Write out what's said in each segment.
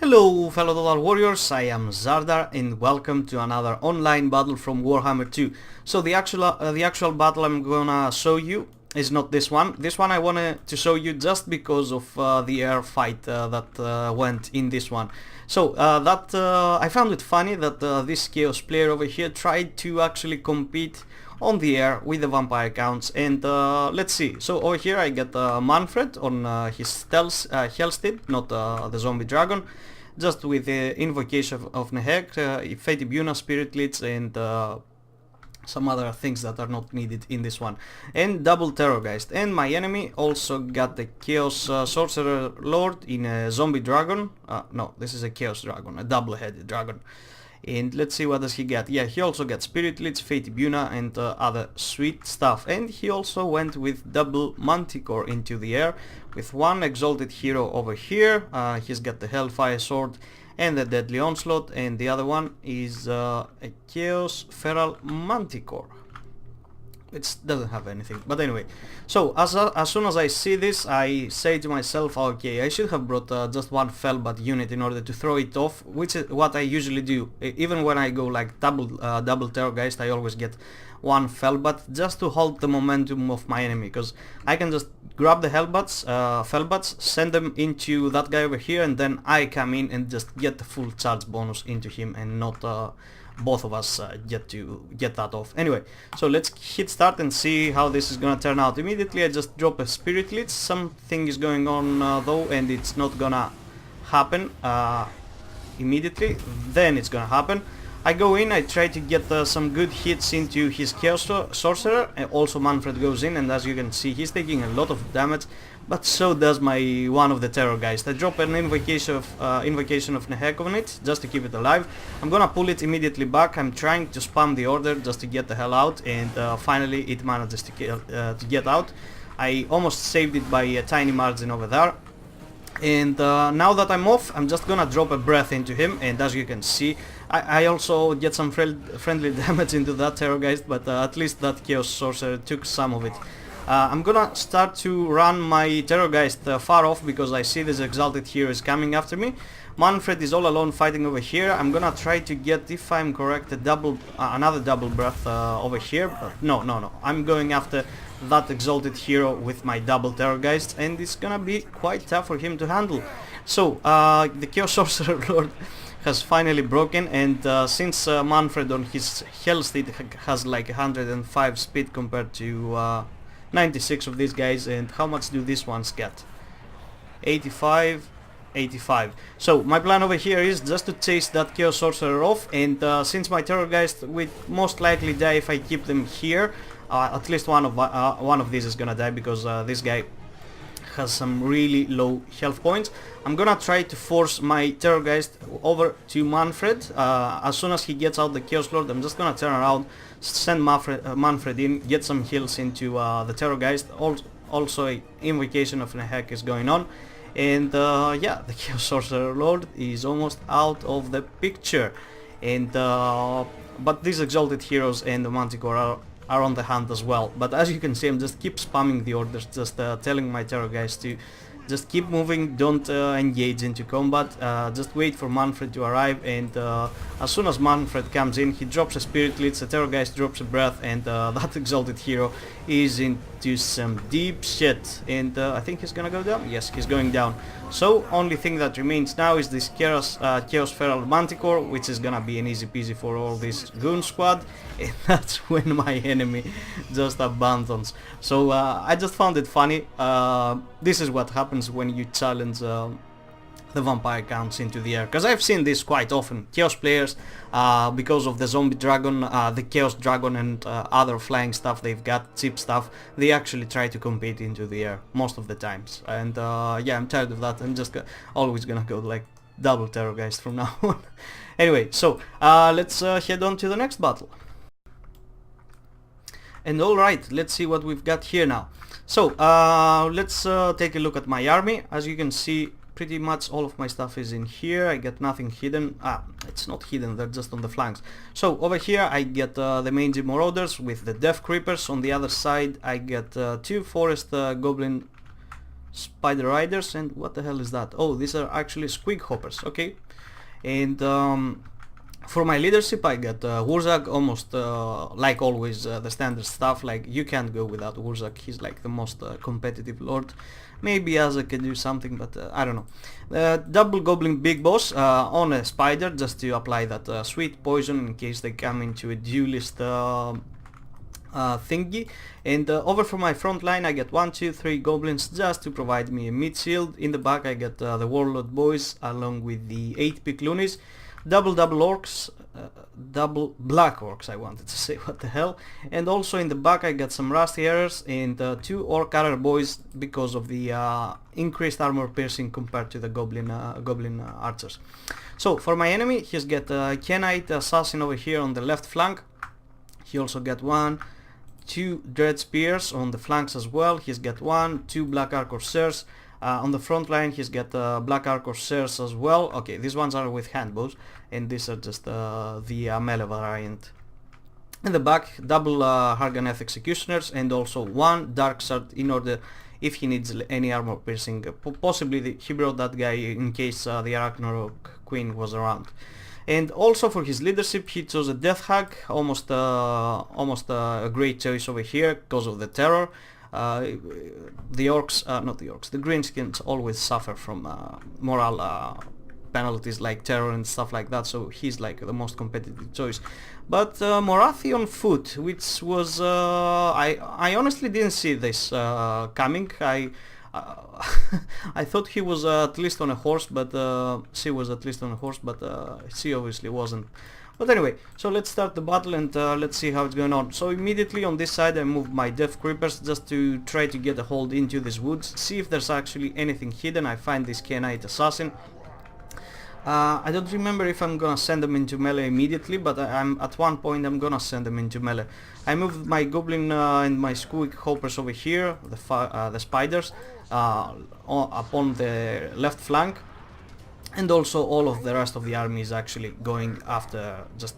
Hello fellow Total Warriors, I am Zardar and welcome to another online battle from Warhammer 2. So the actual battle I'm gonna show you is not this one. This one I wanted to show you just because of the air fight that went in this one. So I found it funny that this Chaos player over here tried to actually compete on the air with the vampire counts, and let's see. So over here I get Manfred on his Hellstead, not the zombie dragon, just with the invocation of Nehek, Fate Buna, Spirit Leads, and some other things that are not needed in this one, and double Terrorgeist. And my enemy also got the Chaos Sorcerer Lord in a zombie dragon. No, this is a Chaos dragon, a double-headed dragon. And let's see what does he get. Yeah, he also got Spirit Leads, Fate Buna, and other sweet stuff. And he also went with double Manticore into the air, with one exalted hero over here. He's got the Hellfire Sword and the Deadly Onslaught, and the other one is a Chaos Feral Manticore. It doesn't have anything, but anyway. So as soon as I see this, I say to myself, okay, I should have brought just one Fellbat unit in order to throw it off, which is what I usually do. Even when I go like double Terrorgeist, I always get one Fellbat just to hold the momentum of my enemy, because I can just grab the Fellbats, send them into that guy over here, and then I come in and just get the full charge bonus into him, and not both of us get that off. Anyway, so let's hit start and see how this is gonna turn out. Immediately I just drop a Spirit Lead. Something is going on though, and it's not gonna happen immediately. Then it's gonna happen. I go in, I try to get some good hits into his Chaos Sorcerer, and also Manfred goes in, and as you can see he's taking a lot of damage, but so does one of the Terrorgeist. I drop an invocation of Nehek on it, just to keep it alive. I'm gonna pull it immediately back. I'm trying to spam the order just to get the hell out, and finally it manages to get out. I almost saved it by a tiny margin over there. And now that I'm off, I'm just gonna drop a breath into him, and as you can see, I also get some friendly damage into that Terrorgeist, but at least that Chaos Sorcerer took some of it. I'm gonna start to run my Terrorgeist far off, because I see this exalted hero is coming after me. Manfred is all alone fighting over here. I'm gonna try to get, if I'm correct, another double breath over here. No. I'm going after that exalted hero with my double Terrorgeist, and it's gonna be quite tough for him to handle. So the Chaos Sorcerer Lord has finally broken, and since Manfred on his Hellstead has like 105 speed compared to 96 of these guys, and how much do these ones get? 85. So my plan over here is just to chase that Chaos Sorcerer off, and since my Terrorgeist will most likely die if I keep them here, at least one of these is gonna die, because this guy has some really low health points. I'm gonna try to force my Terrorgeist over to Manfred. As soon as he gets out the Chaos Lord, I'm just gonna turn around, send Manfred in, get some heals into the Terrorgeist. Also a invocation of Nehek is going on, and yeah, the Chaos Sorcerer Lord is almost out of the picture. And but these exalted heroes and the Manticore are on the hand as well. But as you can see, I'm just keep spamming the orders, just telling my Terrorgeist to just keep moving, don't engage into combat, just wait for Manfred to arrive, and as soon as Manfred comes in, he drops a Spirit Leads, the Terrorgeist drops a breath, and that exalted hero is into some deep shit, and I think he's gonna go down. Yes, he's going down. So only thing that remains now is this Chaos Feral Manticore, which is gonna be an easy peasy for all this goon squad, and that's when my enemy just abandons. So I just found it funny. This is what happens when you challenge the vampire counts into the air, because I've seen this quite often. Chaos players, because of the zombie dragon, the Chaos dragon, and other flying stuff they've got, cheap stuff, they actually try to compete into the air most of the times. And yeah, I'm tired of that. I'm just always gonna go like double Terrorgeist from now on. Anyway, so let's head on to the next battle. And alright, let's see what we've got here now. So let's take a look at my army. As you can see, pretty much all of my stuff is in here. I get nothing hidden. It's not hidden, they're just on the flanks. So over here I get the mangy marauders with the death creepers. On the other side I get two forest goblin Spider Riders, and what the hell is that? Oh, these are actually squig hoppers, okay. And for my leadership I got Wurzag, almost like always the standard stuff, like you can't go without Wurzag, he's like the most competitive lord. Maybe Asa can do something, but I don't know. Double Goblin Big Boss on a spider, just to apply that sweet poison in case they come into a duelist thingy. And over from my front line I get 1, 2, 3 goblins just to provide me a mid shield. In the back I get the Warlord boys along with the 8-pick loonies. Double orcs, double black orcs I wanted to say, what the hell. And also in the back I got some rusty arrows and 2 orc arrow boys because of the increased armor piercing compared to the goblin archers. So for my enemy he's got Kenite assassin over here on the left flank. He also got 1, 2 dread spears on the flanks as well. He's got 1, 2 black arc corsairs. On the front line he's got black arc corsairs as well. Okay, these ones are with handbows and these are just the melee variant. In the back, double Harganeth executioners and also 1 dark sword in order if he needs any armor piercing. Possibly he brought that guy in case the Ragnarok Queen was around. And also for his leadership he chose a Death Hag, almost a great choice over here because of the terror. The orcs, not the orcs, the Greenskins always suffer from moral penalties like terror and stuff like that, so he's like the most competitive choice. But Morathi on foot, which was I honestly didn't see this coming. I thought he was at least on a horse, but she was at least on a horse, but she obviously wasn't. But anyway, so let's start the battle and let's see how it's going on. So immediately on this side I moved my Death Creepers just to try to get a hold into these woods, see if there's actually anything hidden. I find this Kenite assassin. I don't remember if I'm gonna send them into melee immediately, but I'm at one point I'm gonna send them into melee. I moved my Goblin and my Squig Hoppers over here, the spiders, upon the left flank. And also all of the rest of the army is actually going after just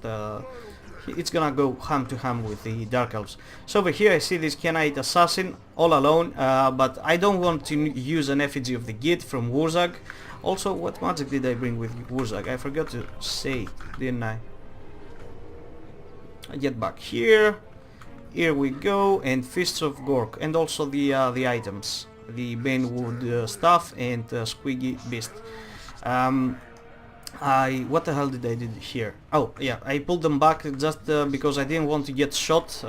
it's gonna go hand to hand with the Dark Elves. So over here I see this Kenite assassin all alone, but I don't want to use an effigy of the Git from Wurzag. Also, what magic did I bring with Wurzag? I forgot to say, didn't I? I get back here. Here we go, and Fists of Gork, and also the items, the Banewood stuff and Squiggy Beast. What the hell did I do here? Oh yeah, I pulled them back just because I didn't want to get shot.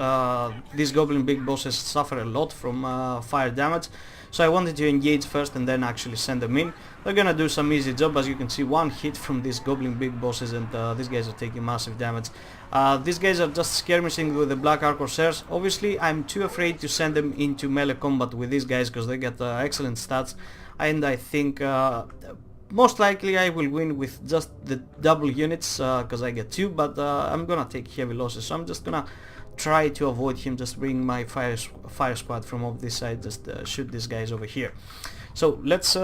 These Goblin big bosses suffer a lot from fire damage, so I wanted to engage first and then actually send them in. They're gonna do some easy job, as you can see, 1 hit from these Goblin big bosses, and these guys are taking massive damage. These guys are just skirmishing with the Black Arc Corsairs. Obviously I'm too afraid to send them into melee combat with these guys because they get excellent stats, and I think most likely I will win with just the double units because I get 2, but I'm gonna take heavy losses, so I'm just gonna try to avoid him, just bring my fire squad from off this side, just shoot these guys over here. So let's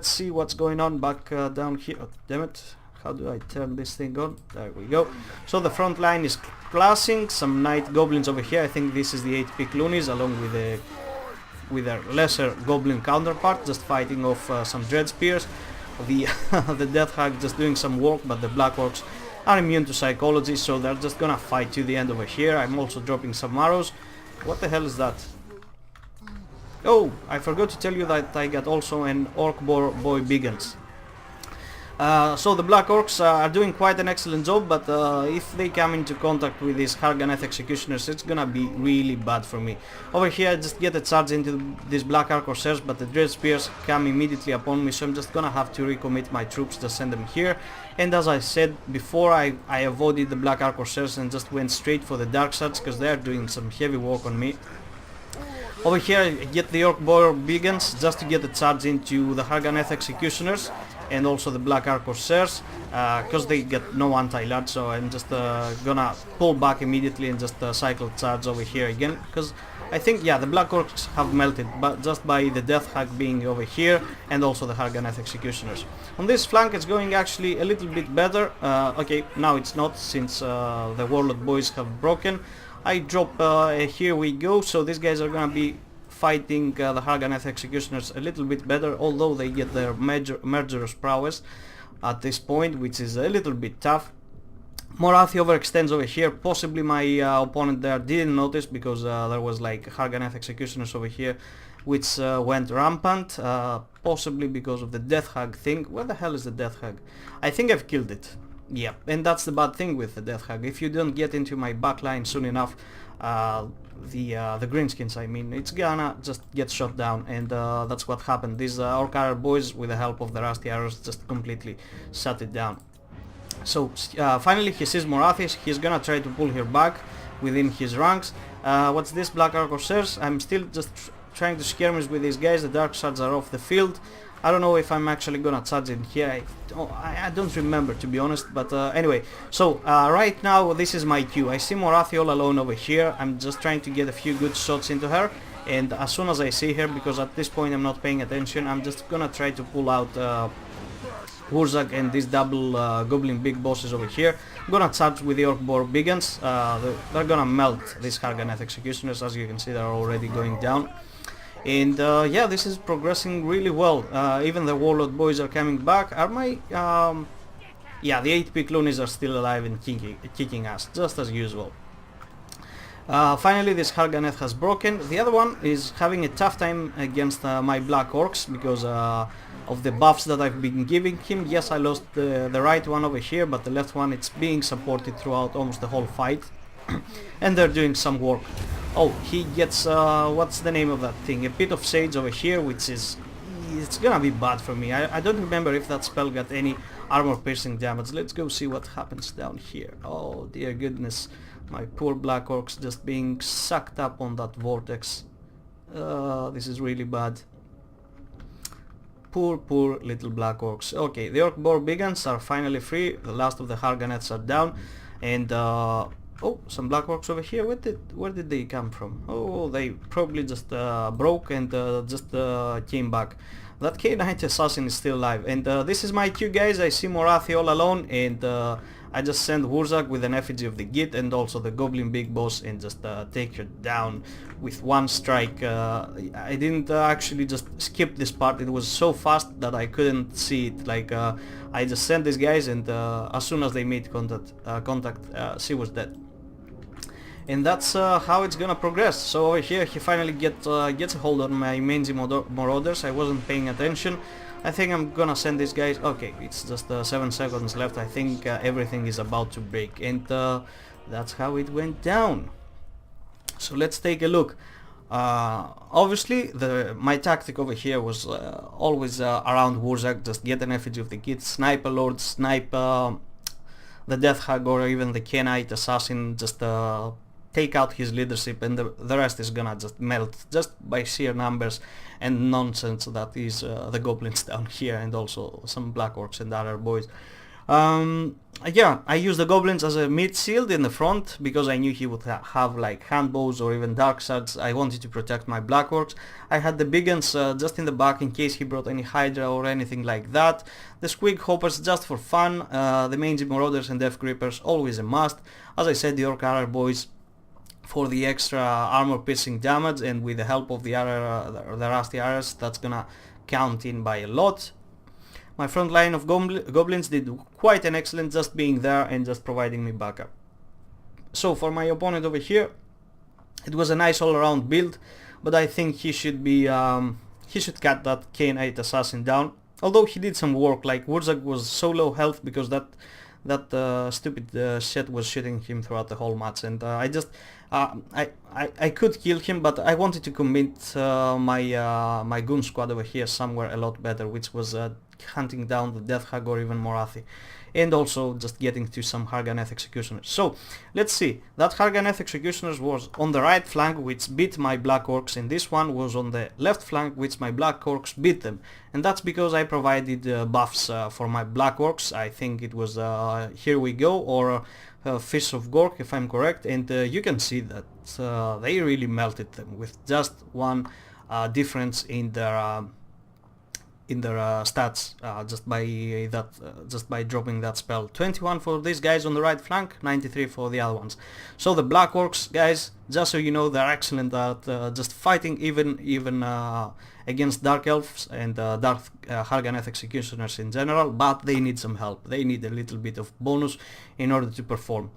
see what's going on back down here. Oh, damn it, how do I turn this thing on? There we go. So the front line is classing, some Night Goblins over here. I think this is the 8-pick loonies along with their lesser Goblin counterpart, just fighting off some Dread Spears. The Death Hag just doing some work, but the Black Orcs are immune to psychology, so they're just gonna fight to the end over here. I'm also dropping some arrows. What the hell is that? Oh, I forgot to tell you that I got also an Orc Boy Biggins. So the Black Orcs are doing quite an excellent job, but if they come into contact with these Harganeth Executioners, it's gonna be really bad for me. Over here I just get a charge into these Black Arc Corsairs, but the Dread Spears come immediately upon me, so I'm just gonna have to recommit my troops, just send them here. And as I said before, I avoided the Black Arc Corsairs and just went straight for the Dark Swords because they are doing some heavy work on me. Over here I get the Orc Boy Biggins just to get a charge into the Harganeth Executioners and also the Black Arc Corsairs because they get no anti-large, so I'm just gonna pull back immediately and just cycle charge over here again, because I think, yeah, the Black Orcs have melted, but just by the Death Hag being over here and also the Harganeth Executioners. On this flank it's going actually a little bit better. Okay, now it's not, since the Warlord boys have broken. I drop, here we go, so these guys are gonna be fighting the Harganeth Executioners a little bit better, although they get their murderous prowess at this point, which is a little bit tough. Morathi overextends over here. Possibly my opponent there didn't notice, because there was like Harganeth Executioners over here which went rampant, possibly because of the Death Hug thing. Where the hell is the Death Hug? I think I've killed it. Yeah, and that's the bad thing with the Death Hug. If you don't get into my backline soon enough, the Greenskins, I mean, it's gonna just get shot down, and that's what happened. These Orc boys, with the help of the Rusty Arrows, just completely shut it down. So finally he sees Morathi. He's gonna try to pull her back within his ranks. What's this, Black Arquebusiers? I'm still just trying to skirmish with these guys. The Dark Shards are off the field. I don't know if I'm actually gonna charge in here. I don't remember, to be honest, but anyway. So right now this is my cue. I see Morathi all alone over here. I'm just trying to get a few good shots into her, and as soon as I see her, because at this point I'm not paying attention, I'm just gonna try to pull out Wurzag and these double goblin big bosses over here. I'm gonna charge with the Orc Boar Big Guns. They're gonna melt these Harganeth Executioners. As you can see, they're already going down. And yeah, this is progressing really well. Even the Warlord boys are coming back. Are my... yeah, the 8p clonies are still alive and kicking ass, just as usual. Finally, this Harganeth has broken. The other one is having a tough time against my Black Orcs, because of the buffs that I've been giving him. Yes, I lost the right one over here, but the left one, it's being supported throughout almost the whole fight. And they're doing some work. Oh, he gets, what's the name of that thing? A Pit of Sage over here, which is... it's gonna be bad for me. I don't remember if that spell got any armor piercing damage. Let's go see what happens down here. Oh dear goodness. My poor Black Orcs just being sucked up on that vortex. This is really bad. Poor little Black Orcs. Okay, the Orc Boar Big Guns are finally free. The last of the Harganeths are down. And oh, some Black Orcs over here. Where did they come from? Oh, they probably just broke and just came back. That K-Knight Assassin is still alive. And this is my cue, guys. I see Morathi all alone, and I just send Wurzag with an effigy of the Git and also the Goblin Big Boss, and just take her down with one strike. I didn't actually just skip this part. It was so fast that I couldn't see it. Like I just sent these guys, and as soon as they made contact, she was dead. And that's how it's gonna progress. So over here he finally gets a hold on my Mangy Marauders. I wasn't paying attention. I think I'm gonna send these guys... okay, it's just 7 seconds left. I think everything is about to break, and that's how it went down. So let's take a look. Obviously my tactic over here was always around Wurzag. Just get an effigy of the Git, snipe a Lord, snipe the Death Hag, or even the K-Knight Assassin. Just take out his leadership, and the rest is gonna just melt just by sheer numbers and nonsense that is the goblins down here, and also some Black Orcs and other boys. Yeah, I used the goblins as a mid shield in the front, because I knew he would have like handbows or even dark shards. I wanted to protect my Black Orcs. I had the big guns just in the back in case he brought any Hydra or anything like that. The Squig Hoppers just for fun. The Mangy Marauders and Death Grippers always a must. As I said, the Orc Arrow boys for the extra armor piercing damage, and with the help of the Rusty Arrows, that's gonna count in by a lot. My front line of goblins did quite an excellent just being there and just providing me backup. So for my opponent over here, it was a nice all-around build, but I think he should be he should cut that K-Knight Assassin down. Although he did some work, like Wurzag was so low health because that stupid shit was shooting him throughout the whole match, and I just I could kill him, but I wanted to commit my goon squad over here somewhere a lot better, which was hunting down the Death Hag or even Morathi, and also just getting to some Harganeth Executioners. So let's see, that Harganeth Executioners was on the right flank, which beat my Black Orcs, and this one was on the left flank, which my Black Orcs beat them. And that's because I provided buffs for my Black Orcs. I think it was Here We Go or Fish of Gork, if I'm correct, and you can see that they really melted them with just one difference in their in their stats just by dropping that spell. 21 for these guys on the right flank, 93 for the other ones. So the Black Orcs, guys, just so you know, they're excellent at just fighting even against Dark Elves and Dark Harganeth Executioners in general, but they need some help. They need a little bit of bonus in order to perform.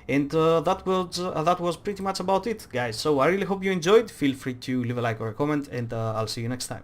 And that was pretty much about it, guys. So I really hope you enjoyed. Feel free to leave a like or a comment, and I'll see you next time.